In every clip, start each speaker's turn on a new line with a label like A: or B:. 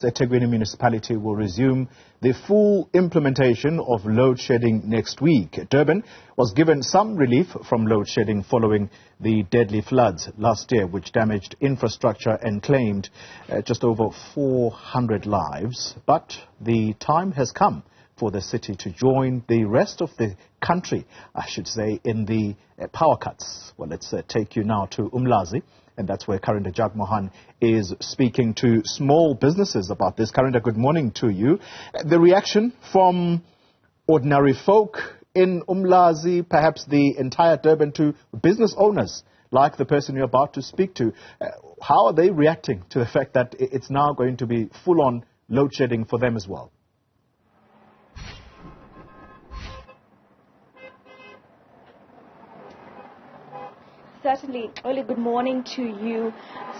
A: The eThekwini Municipality will resume the full implementation of load shedding next week. Durban was given some relief from load shedding following the deadly floods last year, which damaged infrastructure and claimed just over 400 lives. But the time has come for the city to join the rest of the country, I should say, in the power cuts. Well, let's take you now to Umlazi. And that's where Karinda Jagmohan is speaking to small businesses about this. Karinda, good morning to you. The reaction from ordinary folk in Umlazi, perhaps the entire Durban, to business owners like the person you're about to speak to. How are they reacting to the fact that it's now going to be full-on load shedding for them as well?
B: Certainly. Early good morning to you.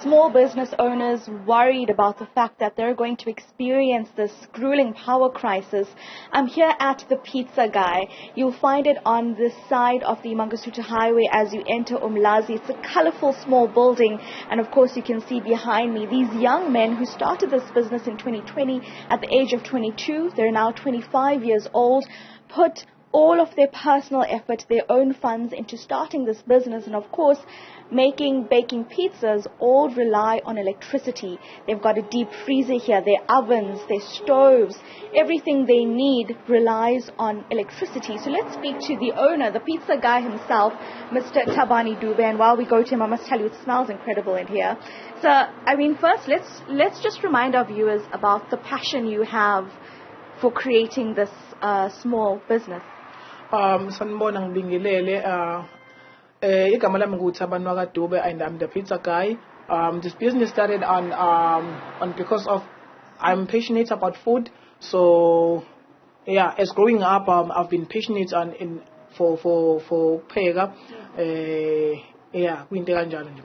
B: Small business owners worried about the fact that they're going to experience this grueling power crisis. I'm here at the Pizza Guy. You'll find it on this side of the Mangosuthu Highway as you enter Umlazi. It's a colorful small building, and of course you can see behind me these young men who started this business in 2020 at the age of 22. They're now 25 years old, put all of their personal effort, their own funds into starting this business, and of course baking pizzas all rely on electricity. They've got a deep freezer here, their ovens, their stoves, everything they need relies on electricity. So let's speak to the owner, the pizza guy himself, Mr. Tabani Durban. While we go to him, I must tell you, it smells incredible in here. So, I mean, first let's just remind our viewers about the passion you have for creating this small business.
C: Sanibona ngibingelele igama lami nguThabani Dube, and I'm the pizza guy. This business started on because of I'm passionate about food. So yeah, as growing up, I've been passionate for pheka. Yeah, kwinto kanjalo nje.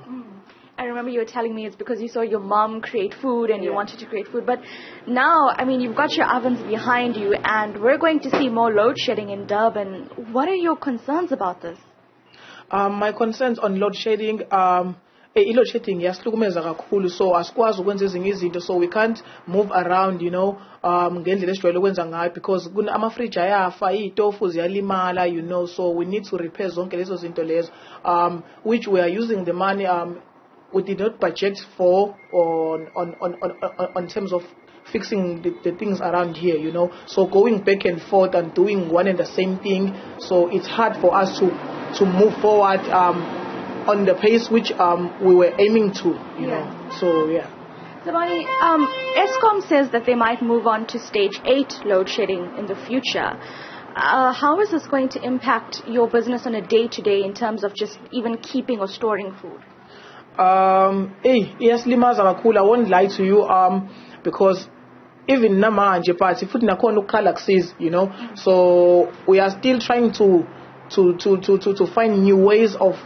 B: I remember you were telling me it's because you saw your mom create food and you wanted to create food. But now, I mean, you've got your ovens behind you and we're going to see more load shedding in Durban. What are your concerns about this?
C: My concerns on load shedding, load shedding yasihlukumeza kakhulu, so asikwazi ukwenza ezinye izinto, so we can't move around, you know, ngendlela esijwayele ukwenza ngayo, because ama-fridge ayafa, iy'tofu ziyalimala, you know, so we need to repair zonke lezo zinto lezo, which we are using the money we did not budget for on terms of fixing the things around here, you know. So going back and forth and doing one and the same thing, so it's hard for us to move forward on the pace which we were aiming to, you know. So yeah.
B: Tabani, Eskom says that they might move on to stage 8 load shedding in the future. How is this going to impact your business on a day-to-day in terms of just even keeping or storing food?
C: Yes, limaza kakhulu. I won't lie to you, because even namanje party food nakhona ukukhala, you know. So we are still trying to find new ways of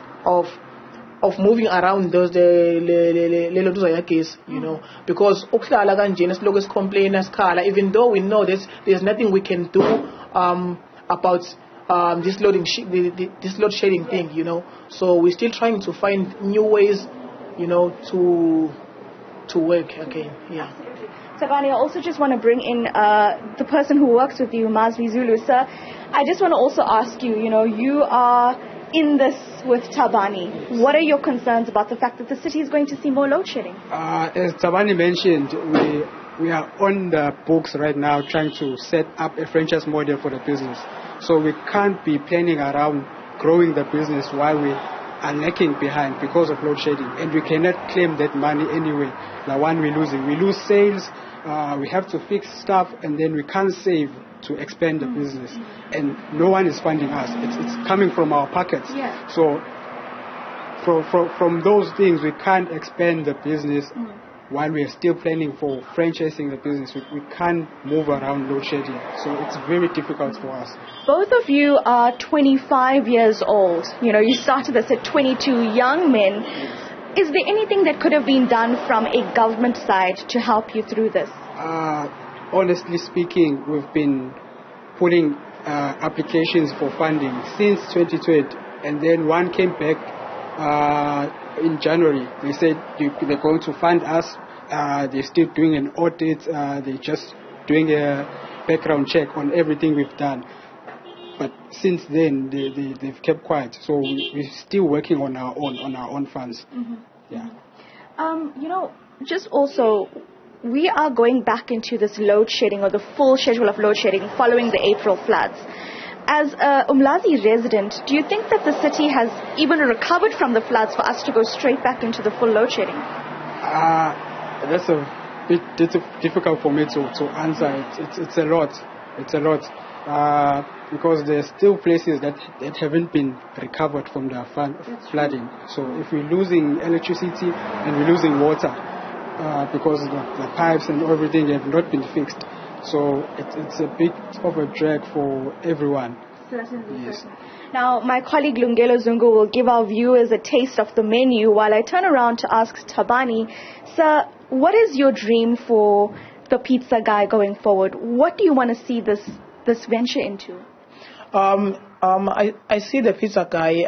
C: moving around those you know, because ukuhlala kanjena siloko esicomplain asikhala, even though we know there's nothing we can do about this load shedding thing, you know. So we're still trying to find new ways, you know, to work again. Yeah.
B: Tabani, I also just want to bring in the person who works with you, Mazwi Zulu. Sir, I just want to also ask you, you know, you are in this with Tabani. What are your concerns about the fact that the city is going to see more load shedding?
D: As Tabani mentioned, we are on the books right now trying to set up a franchise model for the business. So we can't be planning around growing the business while we are lacking behind because of load shedding. And we cannot claim that money anyway. The one we're losing. We lose sales, we have to fix stuff, and then we can't save to expand the business. And no one is funding us. It's coming from our pockets.
B: Yeah.
D: So from those things, we can't expand the business. While we are still planning for franchising the business, we can't move around load shedding. So it's very difficult for us.
B: Both of you are 25 years old. You know, you started this at 22, young men. Is there anything that could have been done from a government side to help you through this?
D: Honestly speaking, we've been putting applications for funding since 2020. And then one came back in January. They said they're going to fund us They're still doing an audit. They're just doing a background check on everything we've done. But since then, they've kept quiet. So we're still working on our own funds.
B: Mm-hmm.
D: Yeah.
B: You know, just also, we are going back into this load shedding, or the full schedule of load shedding following the April floods. As a Umlazi resident, do you think that the city has even recovered from the floods for us to go straight back into the full load shedding?
D: That's a bit difficult for me to answer. It's a lot. It's a lot. Because there's still places that haven't been recovered from the flooding. So if we're losing electricity and we're losing water because the pipes and everything have not been fixed. So it's a bit of a drag for everyone.
B: Certainly.
D: Yes.
B: Now, my colleague Lungelo Zungu will give our viewers a taste of the menu while I turn around to ask Thabani, sir, what is your dream for the pizza guy going forward? What do you want to see this venture into?
C: I see the pizza guy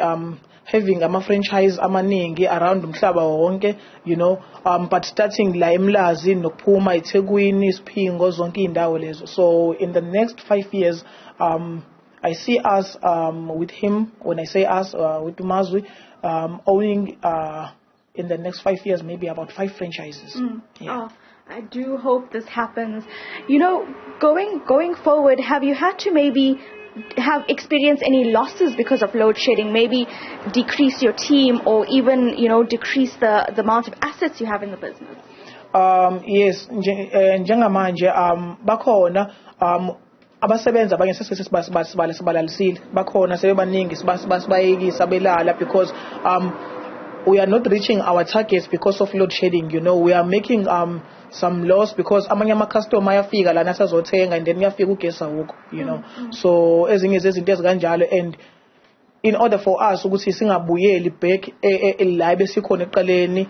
C: having a franchise amaningi around umhlaba wonke, you know, but starting la eMlazi nokuphuma eThekwini Siphingo zonke indawo lezo. So in the next 5 years I see us with him. When I say us, with Mazwi, owning in the next 5 years maybe about 5 franchises.
B: Yeah. Oh, I do hope this happens. You know, going forward, have you had to maybe have experienced any losses because of load shedding? Maybe decrease your team, or even, you know, decrease the amount of assets you have in the business?
C: Yes, njengamanje bakhona abasebenza abanye sibalalisile bakhona sebebaningi sibayekisa belala because we are not reaching our targets because of load shedding. You know, we are making some loss because amanye ama-customer ayafika lana asazothenga and then uyafika ugesi awukho, you know. So ezinye zezinto ezikanjalo, and in order for us ukuthi singabuyeli back la besikhona eqaleni,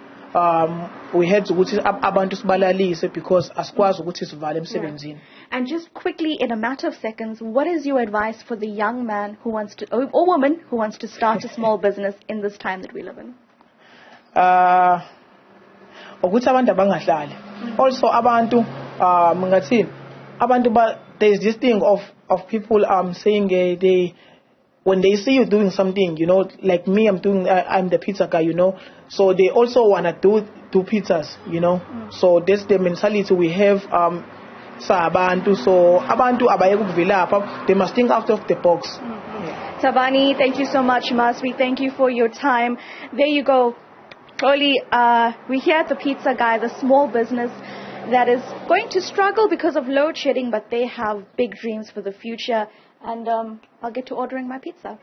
C: we had ukuthi abantu sibalalise because asikwazi ukuthi sivale emsebenzini.
B: And just quickly, in a matter of seconds, what is your advice for the young man who wants to, or woman who wants to start a small business in this time that we live in?
C: Ukuthi abantu abangahlali. Also abantu ngathini abantu there's this thing of people saying they when they see you doing something, you know, like me, I'm the pizza guy, you know, so they also want to do pizzas, you know. So that's the mentality we have. So abantu abayeke ukuvilapha, they must think out of the box.
B: Thabani, thank you so much. Maswi, thank you for your time. There you go. Only we're here at the Pizza Guy, the small business that is going to struggle because of load shedding, but they have big dreams for the future. And I'll get to ordering my pizza.